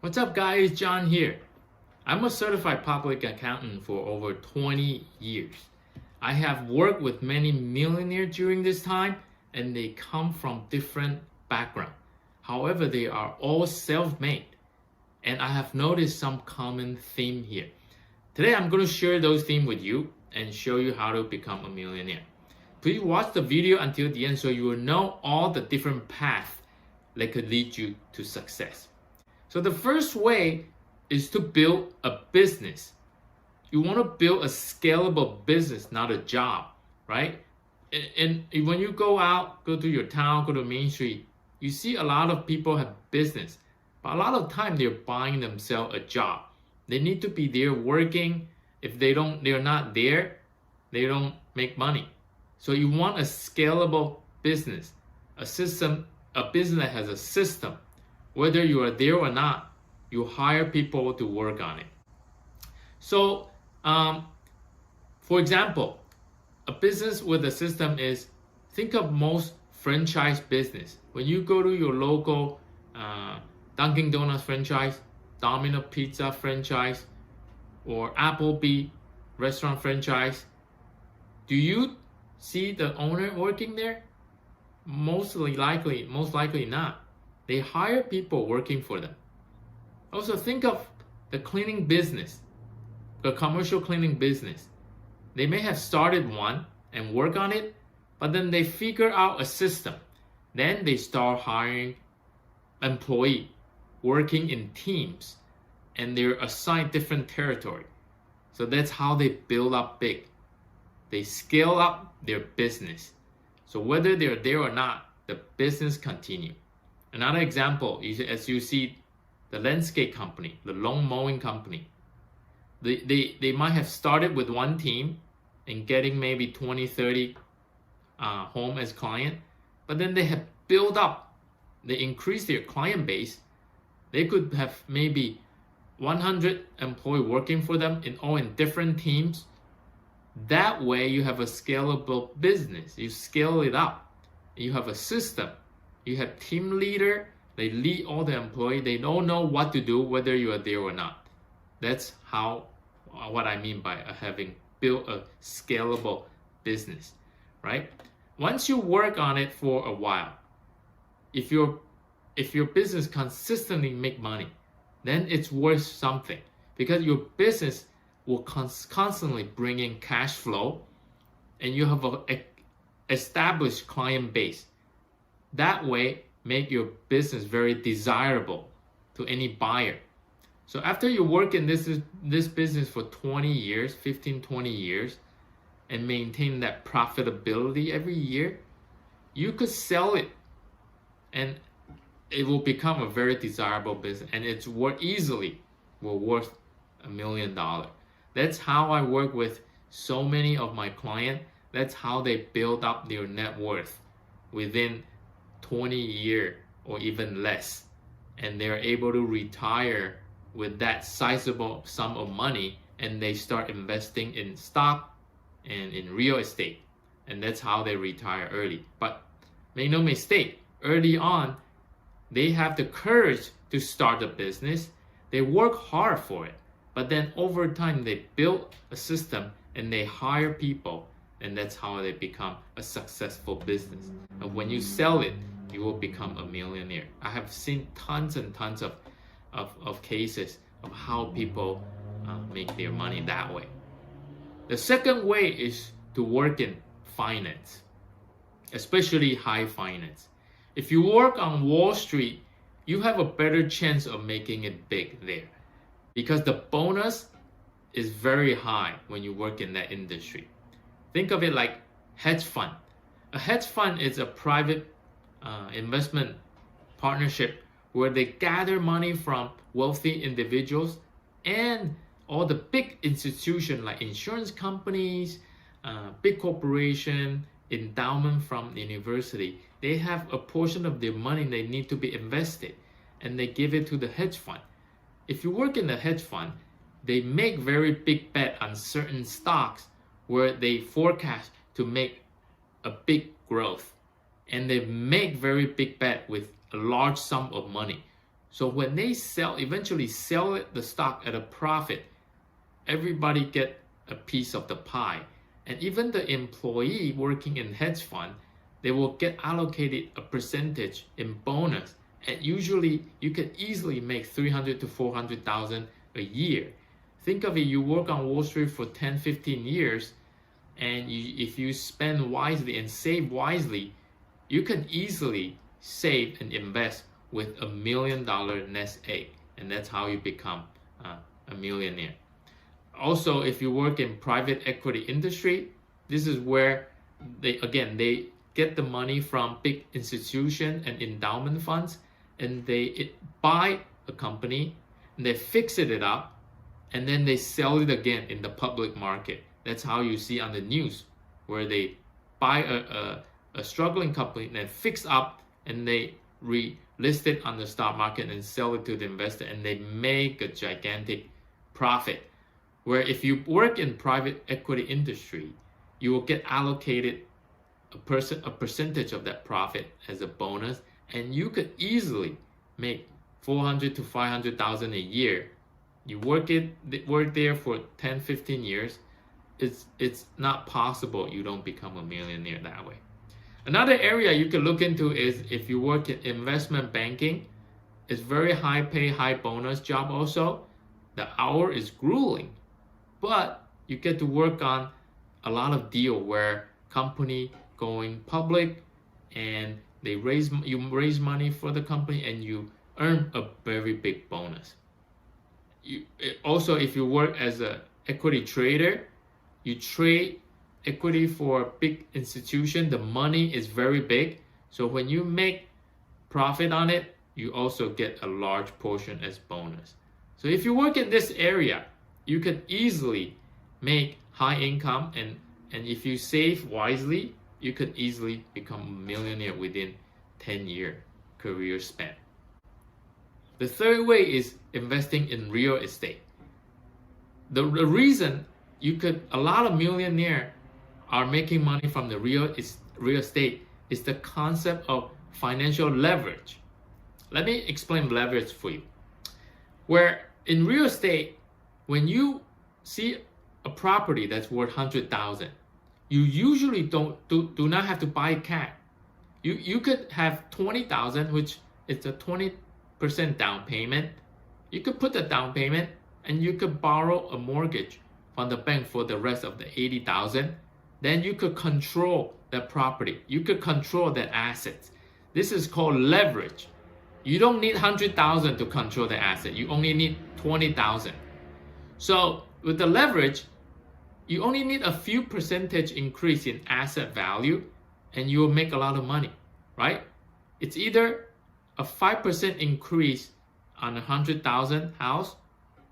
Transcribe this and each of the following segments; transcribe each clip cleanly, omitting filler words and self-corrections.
What's up guys, John here. I'm a certified public accountant for over 20 years. I have worked with many millionaires during this time and they come from different backgrounds. However, they are all self-made and I have noticed some common theme here. Today I'm going to share those themes with you and show you how to become a millionaire. Please watch the video until the end so you will know all the different paths that could lead you to success. So the first way is to build a business. You want to build a scalable business, not a job, right? And when you go to your town, go to Main Street, you see a lot of people have business, but a lot of time they're buying themselves a job. They need to be there working. If they're not there, they don't make money. So you want a scalable business, a system, a business that has a system. Whether you are there or not, you hire people to work on it. So, for example, a business with a system is, think of most franchise business. When you go to your local Dunkin' Donuts franchise, Domino Pizza franchise, or Applebee restaurant franchise, do you see the owner working there? Most likely not. They hire people working for them. Also think of the cleaning business, the commercial cleaning business. They may have started one and work on it, but then they figure out a system. Then they start hiring employees, working in teams, and they're assigned different territory. So that's how they build up big. They scale up their business. So whether they're there or not, the business continues. Another example is, as you see, the landscape company, the lawn mowing company. They might have started with one team and getting maybe 20, 30 home as client, but then they have built up, they increased their client base. They could have maybe 100 employees working for them in different teams. That way you have a scalable business. You scale it up. You have a system. You have team leader. They lead all the employees. They don't know what to do whether you are there or not. That's what I mean by having built a scalable business, right? Once you work on it for a while, if your business consistently make money, then it's worth something because your business will constantly bring in cash flow and you have an established client base. That way, make your business very desirable to any buyer. So after you work in this business for 20 years, 15, 20 years, and maintain that profitability every year, you could sell it and it will become a very desirable business and it's worth $1 million. That's how I work with so many of my clients. That's how they build up their net worth within 20 years or even less. And they're able to retire with that sizable sum of money and they start investing in stock and in real estate. And that's how they retire early. But make no mistake, early on, they have the courage to start a business. They work hard for it. But then over time, they build a system and they hire people. And that's how they become a successful business. And when you sell it, you will become a millionaire. I have seen tons and tons of cases of how people make their money that way. The second way is to work in finance, especially high finance. If you work on Wall Street, you have a better chance of making it big there because the bonus is very high when you work in that industry. Think of it like hedge fund. A hedge fund is a private investment partnership where they gather money from wealthy individuals and all the big institutions like insurance companies, big corporation, endowment from the university. They have a portion of their money they need to be invested and they give it to the hedge fund. If you work in the hedge fund, they make very big bet on certain stocks where they forecast to make a big growth. And they make very big bet with a large sum of money. So when they eventually sell the stock at a profit, everybody get a piece of the pie. And even the employee working in hedge fund, they will get allocated a percentage in bonus. And usually you can easily make 300 to 400,000 a year. Think of it, you work on Wall Street for 10, 15 years, and if you spend wisely and save wisely, you can easily save and invest with $1 million nest egg. And that's how you become a millionaire. Also, if you work in private equity industry, this is where they get the money from big institutions and endowment funds, and they buy a company and they fix it up, and then they sell it again in the public market. That's how you see on the news, where they buy a struggling company and then fix up, and they relist it on the stock market and sell it to the investor, and they make a gigantic profit. Where if you work in private equity industry, you will get allocated a percentage of that profit as a bonus, and you could easily make 400 to 500,000 a year. You work there for 10, 15 years. It's not possible you don't become a millionaire that way. Another area you can look into is if you work in investment banking. It's very high pay, high bonus job also. The hour is grueling, but you get to work on a lot of deal where company going public, and you raise money for the company, and you earn a very big bonus. Also, if you work as an equity trader, you trade equity for a big institution, the money is very big. So when you make profit on it, you also get a large portion as bonus. So if you work in this area, you can easily make high income, and if you save wisely, you could easily become a millionaire within 10-year career span. The third way is investing in real estate. The reason a lot of millionaires are making money from the real estate is the concept of financial leverage. Let me explain leverage for you. Where in real estate, when you see a property that's worth 100,000, you usually do not have to buy cash. You could have 20,000, which is a 20% down payment. You could put the down payment, and you could borrow a mortgage from the bank for the rest of the 80,000. Then you could control that property. You could control that assets. This is called leverage. You don't need 100,000 to control the asset. You only need 20,000. So with the leverage, you only need a few percentage increase in asset value, and you will make a lot of money, right? It's either a 5% increase on a 100,000 house,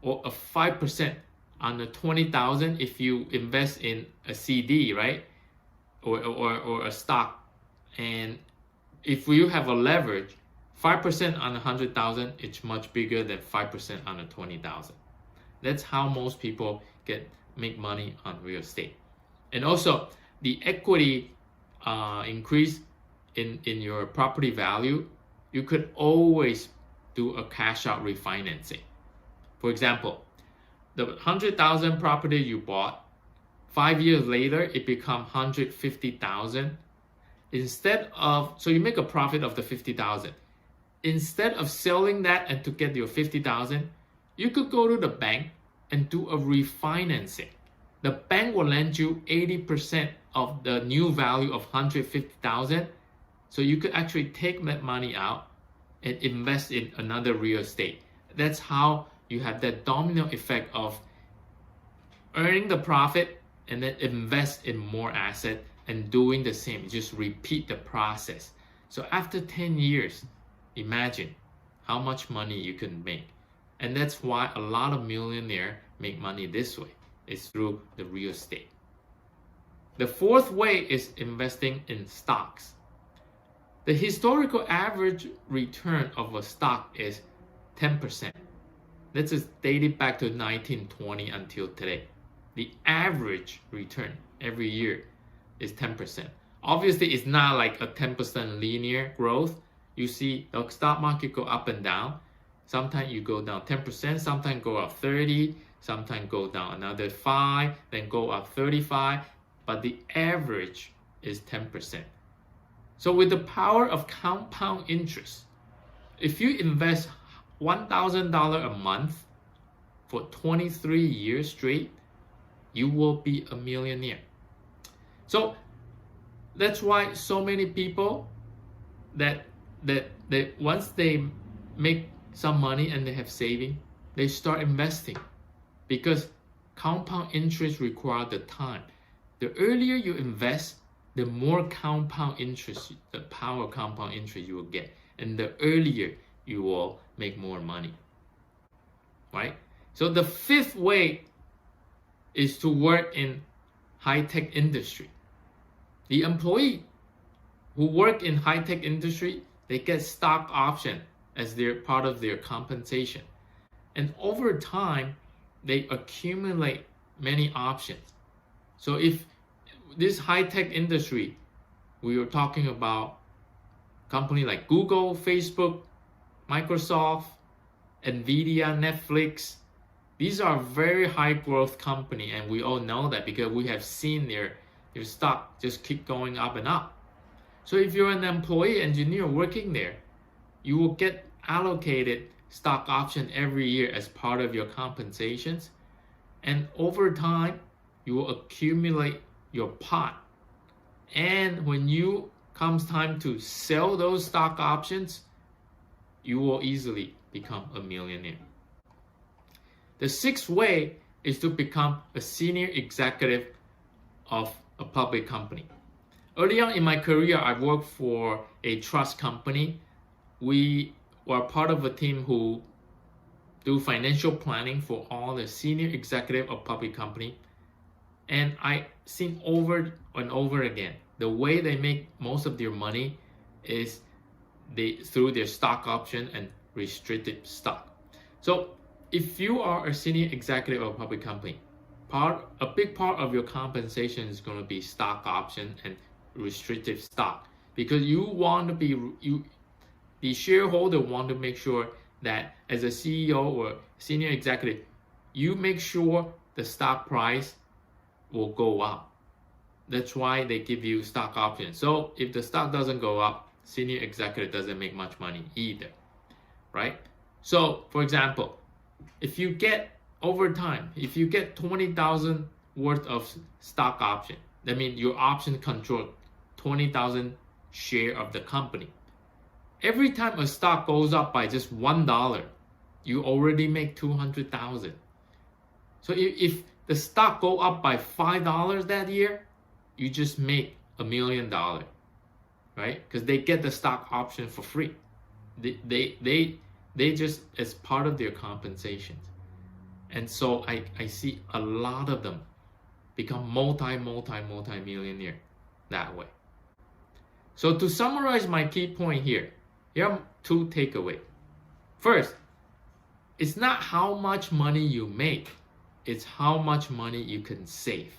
or a 5% on the 20,000 if you invest in a CD, right? Or a stock. And if you have a leverage, 5% on 100,000, it's much bigger than 5% on a 20,000. That's how most people make money on real estate. And also the equity increase in your property value, you could always do a cash out refinancing. For example, the 100,000 property you bought, 5 years later, it become 150,000. So you make a profit of the 50,000. Instead of selling that and to get your 50,000, you could go to the bank and do a refinancing. The bank will lend you 80% of the new value of 150,000. So you could actually take that money out and invest in another real estate. That's how you have that domino effect of earning the profit and then invest in more asset and doing the same. Just repeat the process. So after 10 years, imagine how much money you can make. And that's why a lot of millionaires make money this way. It's through the real estate. The fourth way is investing in stocks. The historical average return of a stock is 10%. This is dated back to 1920 until today. The average return every year is 10%. Obviously, it's not like a 10% linear growth. You see the stock market go up and down. Sometimes you go down 10%, sometimes go up 30, sometimes go down another 5, then go up 35, but the average is 10%. So with the power of compound interest, if you invest $1,000 a month for 23 years straight, you will be a millionaire. So that's why so many people that once they make some money and they have saving, they start investing, because compound interest requires the time. The earlier you invest, the more compound interest, the power of compound interest you will get, and the earlier you will make more money, right? So the fifth way is to work in high-tech industry. The employee who work in high-tech industry, they get stock option as their part of their compensation. And over time, they accumulate many options. So if this high-tech industry, we were talking about company like Google, Facebook, Microsoft, Nvidia, Netflix, these are very high growth company, and we all know that because we have seen their stock just keep going up and up. So if you're an employee engineer working there, you will get allocated stock option every year as part of your compensations, and over time you will accumulate your pot, and when you comes time to sell those stock options, you will easily become a millionaire. The sixth way is to become a senior executive of a public company. Early on in my career, I worked for a trust company. We were part of a team who do financial planning for all the senior executive of public company. And I seen over and over again, the way they make most of their money is through their stock option and restricted stock. So if you are a senior executive of a public company, a big part of your compensation is going to be stock option and restricted stock, because you want to be, the shareholder want to make sure that as a CEO or senior executive, you make sure the stock price will go up. That's why they give you stock options. So if the stock doesn't go up, senior executive doesn't make much money either, right? So for example, if you get over time, if you get 20,000 worth of stock option, that means your option control 20,000 share of the company. Every time a stock goes up by just $1, you already make 200,000. So if the stock go up by $5 that year, you just make $1 million, right? Because they get the stock option for free. They just as part of their compensations. And so I see a lot of them become multi-millionaire that way. So to summarize my key point here are two takeaways. First, it's not how much money you make, it's how much money you can save.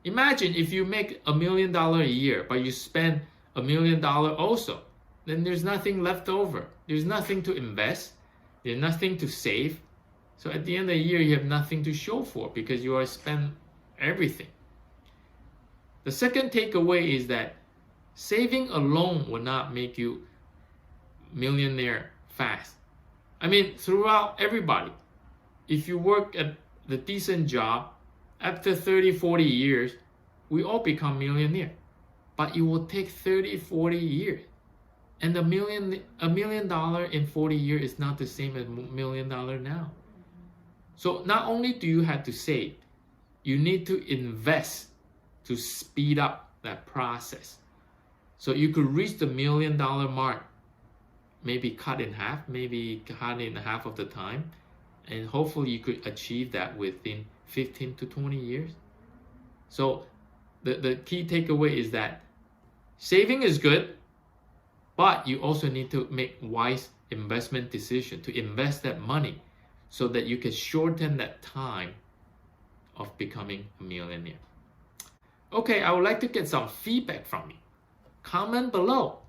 Imagine if you make $1 million a year, but you spend $1 million also, then there's nothing left over. There's nothing to invest, there's nothing to save. So at the end of the year, you have nothing to show for because you are spent everything. The second takeaway is that saving alone will not make you millionaire fast. I mean, throughout everybody, if you work at the decent job, after 30, 40 years, we all become millionaire. But it will take 30, 40 years. And $1 million in 40 years is not the same as $1 million now. So not only do you have to save, you need to invest to speed up that process. So you could reach the $1 million mark, maybe cut in half of the time, and hopefully you could achieve that within 15 to 20 years. So the key takeaway is that saving is good, but you also need to make wise investment decision to invest that money so that you can shorten that time of becoming a millionaire. Okay, I would like to get some feedback from you. Comment below.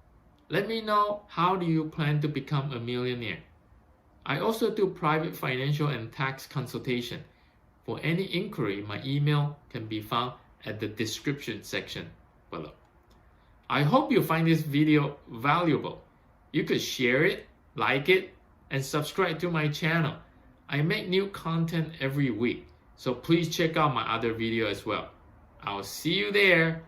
Let me know, how do you plan to become a millionaire? I also do private financial and tax consultation. For any inquiry, my email can be found at the description section below. I hope you find this video valuable. You could share it, like it, and subscribe to my channel. I make new content every week, so please check out my other video as well. I'll see you there.